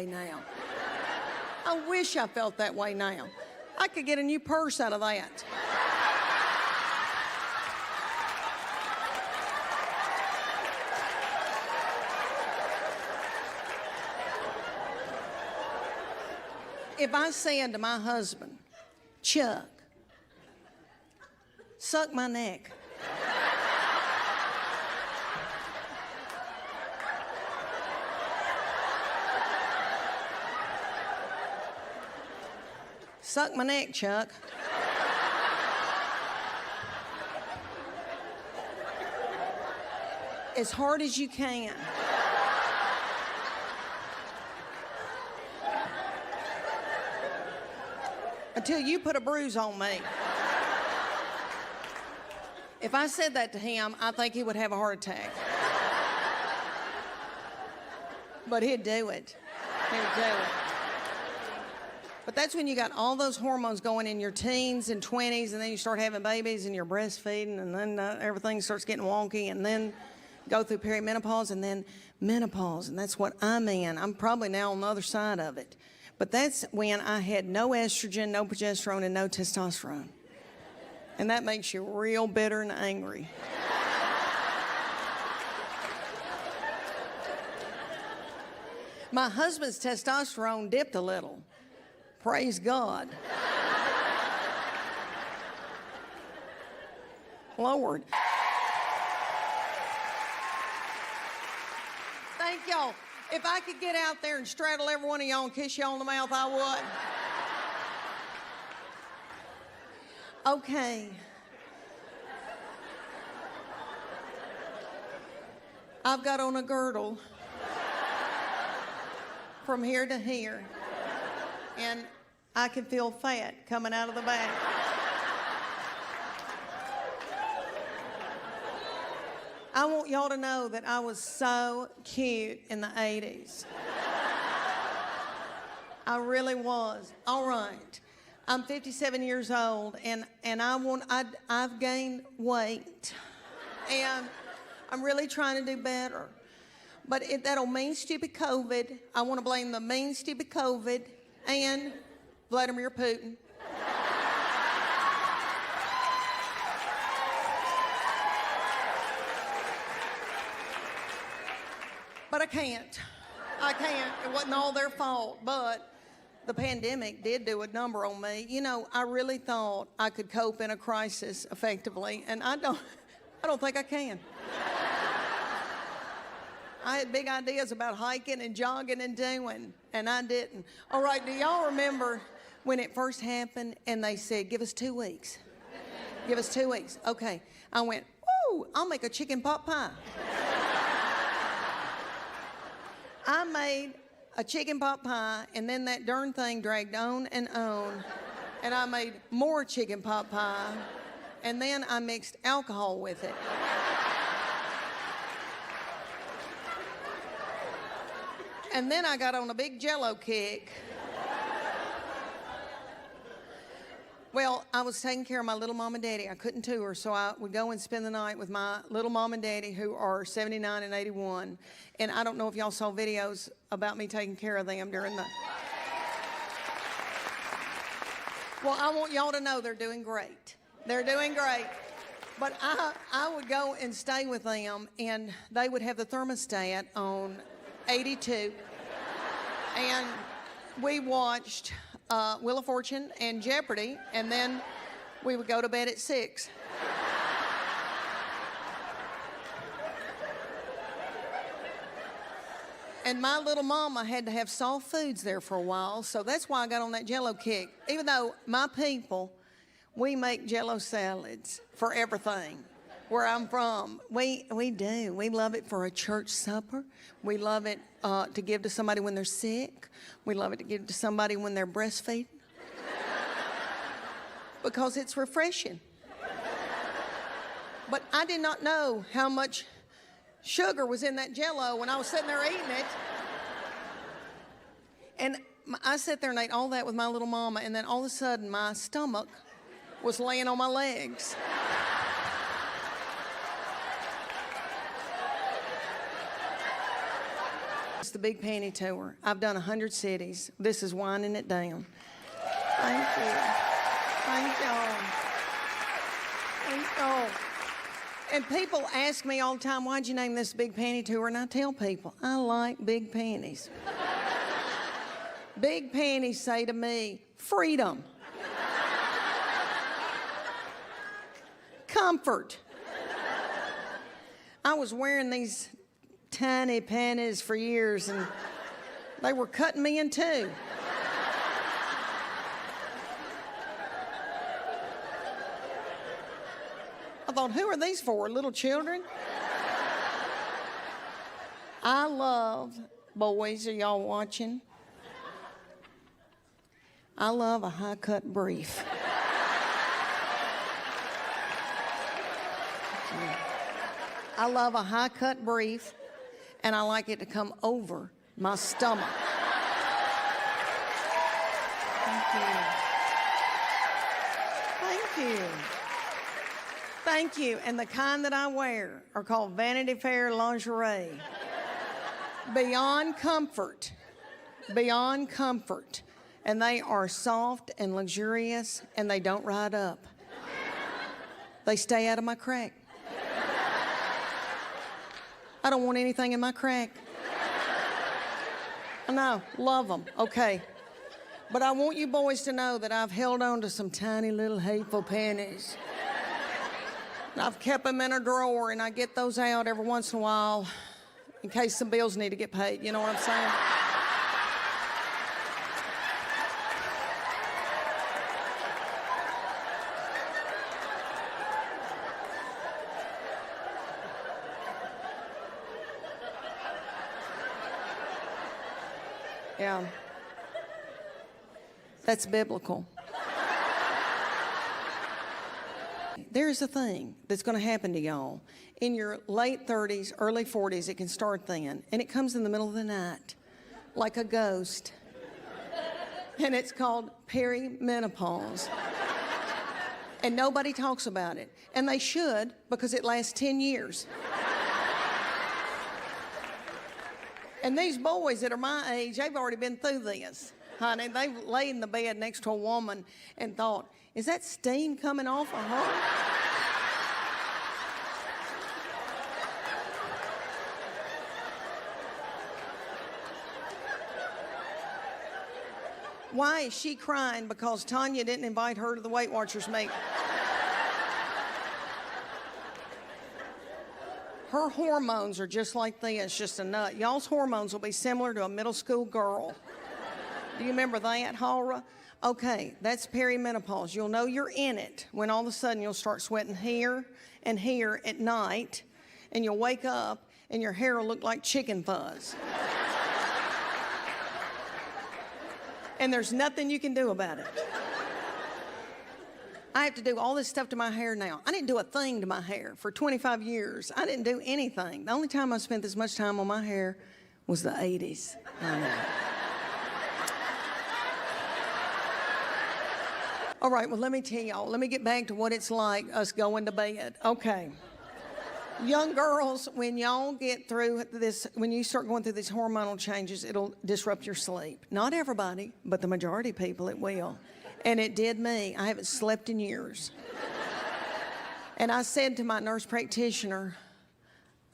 now. I wish I felt that way now. I could get a new purse out of that. If I said to my husband, Chuck, suck my neck. Suck my neck, Chuck. As hard as you can. Until you put a bruise on me. If I said that to him, I think he would have a heart attack. But he'd do it. He'd do it. But that's when you got all those hormones going in your teens and 20s, and then you start having babies and you're breastfeeding, and then everything starts getting wonky, and then go through perimenopause, and then menopause, and that's what I'm in. I'm probably now on the other side of it. But that's when I had no estrogen, no progesterone, and no testosterone. And that makes you real bitter and angry. My husband's testosterone dipped a little. Praise God. Lord. Thank y'all. If I could get out there and straddle every one of y'all and kiss y'all on the mouth, I would. Okay. I've got on a girdle from here to here, and I can feel fat coming out of the back. I want y'all to know that I was so cute in the 80s. I really was. All right. I'm 57 years old, and I've gained weight, and I'm really trying to do better. But that old mean, stupid COVID, I want to blame the mean, stupid COVID and Vladimir Putin. But I can't. It wasn't all their fault, but the pandemic did do a number on me. You know, I really thought I could cope in a crisis effectively, and I don't think I can. I had big ideas about hiking and jogging and doing, and I didn't. All right, do y'all remember when it first happened and they said, give us 2 weeks? Give us 2 weeks. Okay. I went, woo, I'll make a chicken pot pie. I made a chicken pot pie, and then that darn thing dragged on, and I made more chicken pot pie, and then I mixed alcohol with it. And then I got on a big Jello kick. Well, I was taking care of my little mom and daddy. I couldn't tour, so I would go and spend the night with my little mom and daddy, who are 79 and 81. And I don't know if y'all saw videos about me taking care of them during the... Well, I want y'all to know they're doing great. They're doing great. But I would go and stay with them, and they would have the thermostat on 82. And we watched Wheel of Fortune and Jeopardy, and then we would go to bed at 6. And my little mama had to have soft foods there for a while, so that's why I got on that Jello kick. Even though my people, we make Jello salads for everything. Where I'm from, we do. We love it for a church supper. We love it to give to somebody when they're sick. We love it to give to somebody when they're breastfeeding. Because it's refreshing. But I did not know how much sugar was in that Jello when I was sitting there eating it. And I sat there and ate all that with my little mama, and then all of a sudden my stomach was laying on my legs. It's the Big Panty Tour. I've done 100 cities. This is winding it down. Thank you. Thank y'all. Thank y'all. And people ask me all the time, why'd you name this Big Panty Tour? And I tell people, I like big panties. Big panties say to me, freedom. Comfort. I was wearing these tiny panties for years, and they were cutting me in two. I thought, who are these for? Little children? I love, boys, are y'all watching? I love a high-cut brief. I love a high-cut brief, and I like it to come over my stomach. Thank you. Thank you. Thank you. And the kind that I wear are called Vanity Fair lingerie. Beyond comfort. Beyond comfort. And they are soft and luxurious, and they don't ride up. They stay out of my crack. I don't want anything in my crack. I know, love them, okay. But I want you boys to know that I've held on to some tiny little hateful panties. And I've kept them in a drawer, and I get those out every once in a while in case some bills need to get paid, you know what I'm saying? Yeah. That's biblical. There's a thing that's going to happen to y'all. In your late 30s, early 40s, it can start then. And it comes in the middle of the night, like a ghost. And it's called perimenopause. And nobody talks about it. And they should, because it lasts 10 years. And these boys that are my age, they've already been through this, honey. They've laid in the bed next to a woman and thought, is that steam coming off of her? Why is she crying? Because Tanya didn't invite her to the Weight Watchers meeting. Her hormones are just like this, just a nut. Y'all's hormones will be similar to a middle school girl. Do you remember that, Hora? Okay, that's perimenopause. You'll know you're in it when all of a sudden you'll start sweating here and here at night, and you'll wake up and your hair will look like chicken fuzz. And there's nothing you can do about it. I have to do all this stuff to my hair now. I didn't do a thing to my hair for 25 years. I didn't do anything. The only time I spent this much time on my hair was the 80s. I know. All right, well, let me tell y'all. Let me get back to what it's like us going to bed. Okay. Young girls, when y'all get through this, when you start going through these hormonal changes, it'll disrupt your sleep. Not everybody, but the majority of people, it will. And it did me. I haven't slept in years. And I said to my nurse practitioner,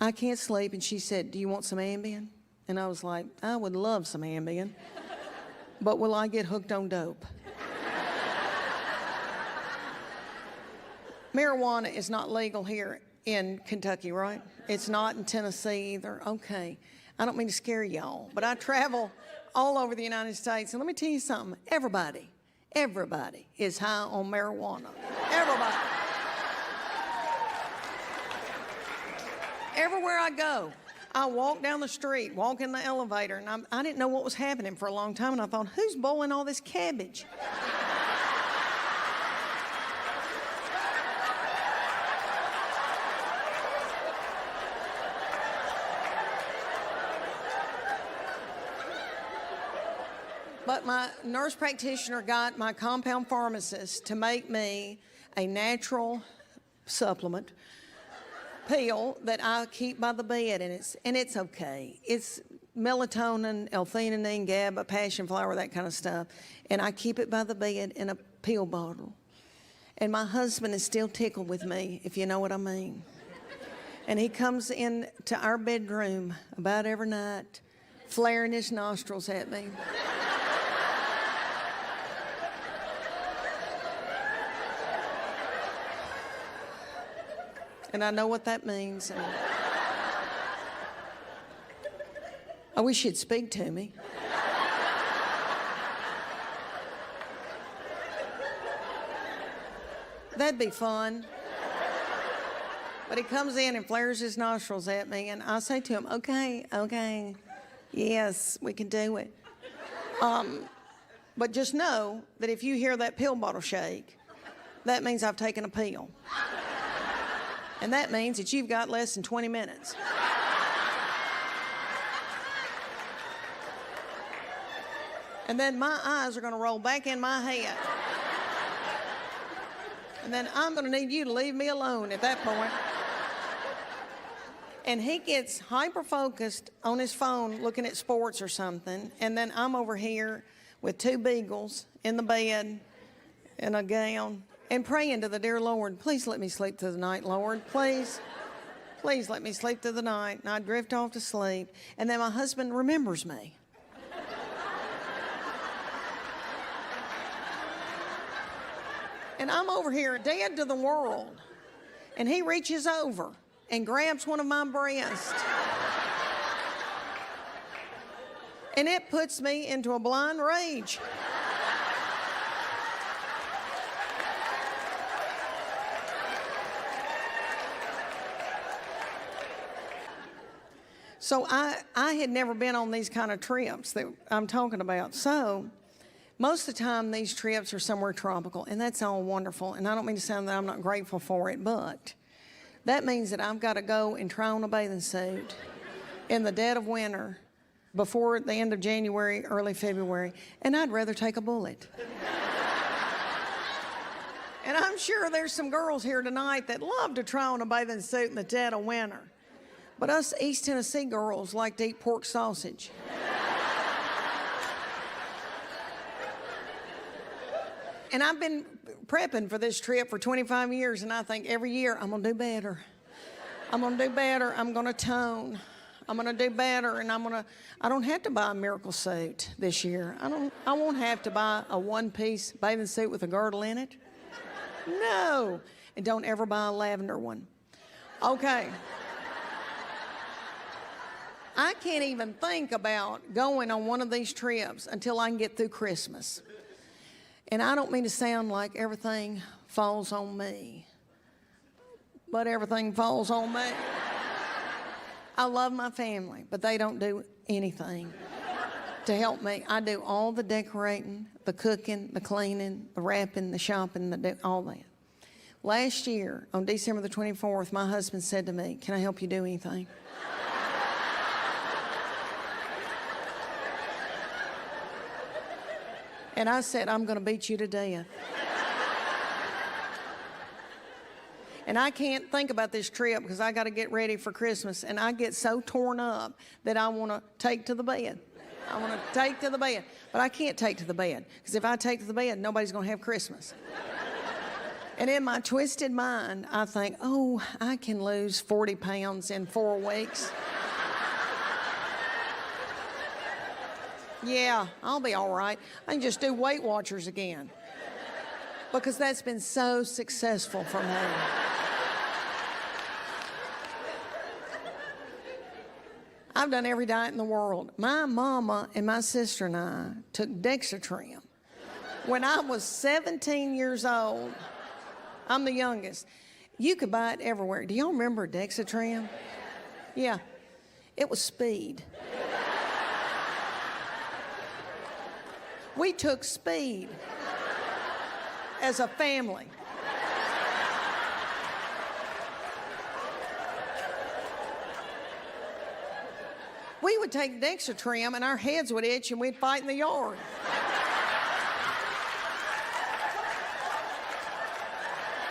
I can't sleep. And she said, do you want some Ambien? And I was like, I would love some Ambien. But will I get hooked on dope? Marijuana is not legal here in Kentucky, right? It's not in Tennessee either. Okay. I don't mean to scare y'all, but I travel all over the United States. And let me tell you something. Everybody is high on marijuana. Everybody. Everywhere I go, I walk down the street, walk in the elevator, and I didn't know what was happening for a long time, and I thought, who's boiling all this cabbage? But my nurse practitioner got my compound pharmacist to make me a natural supplement pill that I keep by the bed, and it's okay. It's melatonin, L-theanine, GABA, passion flower, that kind of stuff. And I keep it by the bed in a pill bottle. And my husband is still tickled with me, if you know what I mean. And he comes in to our bedroom about every night, flaring his nostrils at me. And I know what that means. And I wish he'd speak to me. That'd be fun. But he comes in and flares his nostrils at me, and I say to him, okay, yes, we can do it. But just know that if you hear that pill bottle shake, that means I've taken a pill. And that means that you've got less than 20 minutes. And then my eyes are going to roll back in my head. And then I'm going to need you to leave me alone at that point. And he gets hyper-focused on his phone looking at sports or something. And then I'm over here with 2 beagles in the bed in a gown and praying to the dear Lord, please let me sleep through the night, Lord. Please let me sleep through the night. And I drift off to sleep. And then my husband remembers me. And I'm over here dead to the world. And he reaches over and grabs one of my breasts. And it puts me into a blind rage. So I had never been on these kind of trips that I'm talking about. So most of the time, these trips are somewhere tropical, and that's all wonderful. And I don't mean to sound that I'm not grateful for it, but that means that I've got to go and try on a bathing suit in the dead of winter before the end of January, early February, and I'd rather take a bullet. And I'm sure there's some girls here tonight that love to try on a bathing suit in the dead of winter. But us East Tennessee girls like to eat pork sausage. And I've been prepping for this trip for 25 years, and I think every year I'm going to do better. I'm going to do better. I'm going to tone. I'm going to do better, and I don't have to buy a miracle suit this year. I won't have to buy a one-piece bathing suit with a girdle in it. No. And don't ever buy a lavender one. Okay. I can't even think about going on one of these trips until I can get through Christmas. And I don't mean to sound like everything falls on me, but everything falls on me. I love my family, but they don't do anything to help me. I do all the decorating, the cooking, the cleaning, the wrapping, the shopping, all that. Last year, on December the 24th, my husband said to me, "Can I help you do anything?" And I said, "I'm going to beat you to death." And I can't think about this trip because I got to get ready for Christmas. And I get so torn up that I want to take to the bed. I want to take to the bed. But I can't take to the bed because if I take to the bed, nobody's going to have Christmas. And in my twisted mind, I think, oh, I can lose 40 pounds in 4 weeks. Yeah, I'll be all right. I can just do Weight Watchers again because that's been so successful for me. I've done every diet in the world. My mama and my sister and I took Dexatrim when I was 17 years old. I'm the youngest. You could buy it everywhere. Do y'all remember Dexatrim? Yeah, it was speed. We took speed as a family. We would take Dexatrim and our heads would itch and we'd fight in the yard.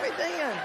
We did.